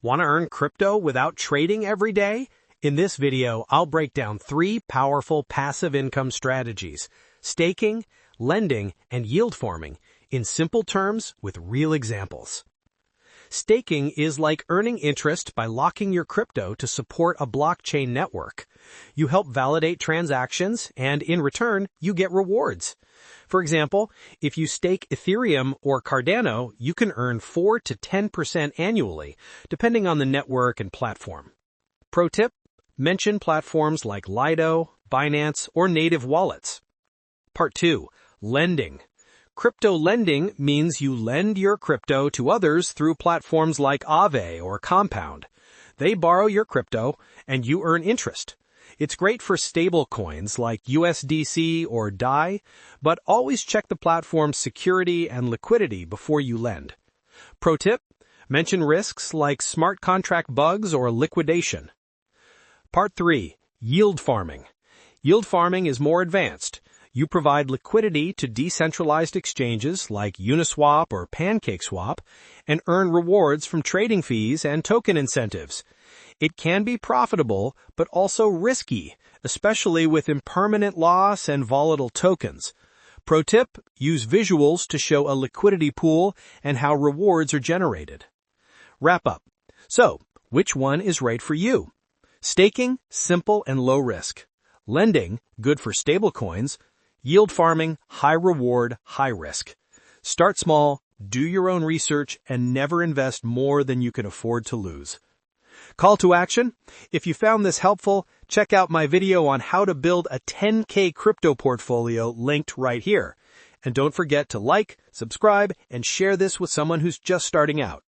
Want to earn crypto without trading every day? In this video, I'll break down 3 powerful passive income strategies: staking, lending, and yield farming, in simple terms with real examples. Staking is like earning interest by locking your crypto to support a blockchain network. You help validate transactions, and in return, you get rewards. For example, if you stake Ethereum or Cardano, you can earn 4 to 10% annually, depending on the network and platform. Pro tip: mention platforms like Lido, Binance, or native wallets. Part 2. Lending. Crypto lending means you lend your crypto to others through platforms like Aave or Compound. They borrow your crypto, and you earn interest. It's great for stable coins like USDC or DAI, but always check the platform's security and liquidity before you lend. Pro tip: mention risks like smart contract bugs or liquidation. Part 3. Yield farming. Yield farming is more advanced. You provide liquidity to decentralized exchanges like Uniswap or PancakeSwap and earn rewards from trading fees and token incentives. It can be profitable, but also risky, especially with impermanent loss and volatile tokens. Pro tip: use visuals to show a liquidity pool and how rewards are generated. Wrap up. So, which one is right for you? Staking, simple and low risk. Lending, good for stablecoins. Yield farming, high reward, high risk. Start small, do your own research, and never invest more than you can afford to lose. Call to action: if you found this helpful, check out my video on how to build a 10K crypto portfolio linked right here. And don't forget to like, subscribe, and share this with someone who's just starting out.